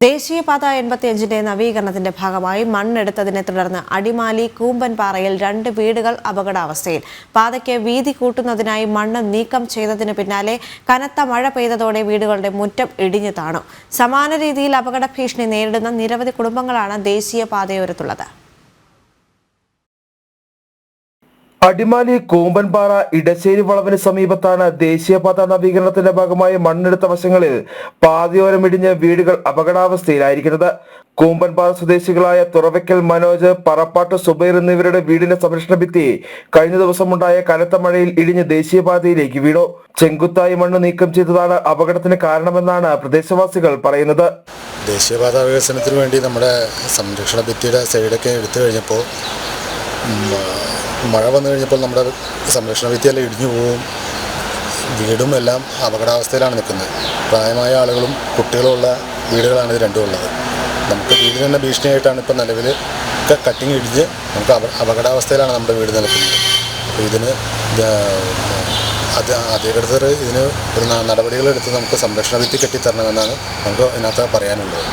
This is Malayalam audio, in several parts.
ദേശീയപാത 85 നവീകരണത്തിന്റെ ഭാഗമായി മണ്ണെടുത്തതിനെ തുടർന്ന് അടിമാലി കൂമ്പൻപാറയിൽ 2 വീടുകൾ അപകടാവസ്ഥയിൽ. പാതയ്ക്ക് വീതി കൂട്ടുന്നതിനായി മണ്ണ് നീക്കം ചെയ്തതിന് പിന്നാലെ കനത്ത മഴ പെയ്തതോടെ വീടുകളുടെ മുറ്റം ഇടിഞ്ഞു താണു. സമാന രീതിയിൽ അപകട ഭീഷണി നേരിടുന്ന നിരവധി കുടുംബങ്ങളാണ് ദേശീയപാതയോരത്തുള്ളത്. അടിമാലി കൂമ്പൻപാറ ഇടശ്ശേരി വളവിന് സമീപത്താണ് ദേശീയപാത നവീകരണത്തിന്റെ ഭാഗമായി മണ്ണെടുത്ത വശങ്ങളിൽ പാതയോരം ഇടിഞ്ഞ് വീടുകൾ അപകടാവസ്ഥയിലായിരിക്കുന്നത്. കൂമ്പൻപാറ സ്വദേശികളായ തുറവയ്ക്കൽ മനോജ്, പറപ്പാട്ട് സുബൈർ എന്നിവരുടെ വീടിന്റെ സംരക്ഷണ ഭിത്തി കഴിഞ്ഞ ദിവസമുണ്ടായ കനത്ത മഴയിൽ ഇടിഞ്ഞ് ദേശീയപാതയിലേക്ക് വീണു. ചെങ്കുത്തായി മണ്ണ് നീക്കം ചെയ്തതാണ് അപകടത്തിന് കാരണമെന്നാണ് പ്രദേശവാസികൾ പറയുന്നത്. ദേശീയപാത വികസനത്തിന് വേണ്ടി നമ്മുടെ സംരക്ഷണ ഭിത്തിയുടെ സൈഡൊക്കെ എടുത്തു കഴിഞ്ഞപ്പോൾ മഴ വന്നു കഴിഞ്ഞപ്പോൾ നമ്മുടെ സംരക്ഷണ ഭിത്തിയെല്ലാം ഇടിഞ്ഞു പോവും. വീടും എല്ലാം അപകടാവസ്ഥയിലാണ് നിൽക്കുന്നത്. പ്രായമായ ആളുകളും കുട്ടികളുമുള്ള വീടുകളാണ് ഇത് രണ്ടും ഉള്ളത്. നമുക്ക് വീടിന് തന്നെ ഭീഷണിയായിട്ടാണ് ഇപ്പോൾ നിലവിൽ കട്ടിങ് ഇടിഞ്ഞ് നമുക്ക് അപകടാവസ്ഥയിലാണ് നമ്മുടെ വീട് നിൽക്കുന്നത്. അപ്പോൾ ഇതിന് അധികൃതർ ഇതിന് ഒരു നടപടികളെടുത്ത് നമുക്ക് സംരക്ഷണ ഭിത്തി കെട്ടിത്തരണമെന്നാണ് നമുക്ക് ഇതിനകത്ത് പറയാനുള്ളത്.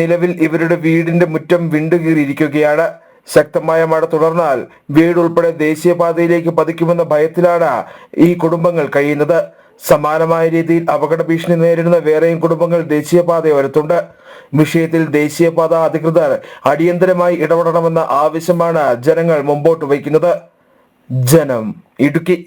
നിലവിൽ ഇവരുടെ വീടിന്റെ മുറ്റം വിണ്ടുകീറിയിരിക്കുകയാണ്. ശക്തമായ മഴ തുടർന്നാൽ വീടുൾപ്പെടെ ദേശീയപാതയിലേക്ക് പതിക്കുമെന്ന ഭയത്തിലാണ് ഈ കുടുംബങ്ങൾ കഴിയുന്നത്. സമാനമായ രീതിയിൽ അപകട ഭീഷണി നേരിടുന്ന വേറെയും കുടുംബങ്ങൾ ദേശീയപാതയോരത്തുണ്ട്. വിഷയത്തിൽ ദേശീയപാത അധികൃതർ അടിയന്തരമായി ഇടപെടണമെന്ന ആവശ്യമാണ് ജനങ്ങൾ മുമ്പോട്ട് വയ്ക്കുന്നത്. ജനം, ഇടുക്കി.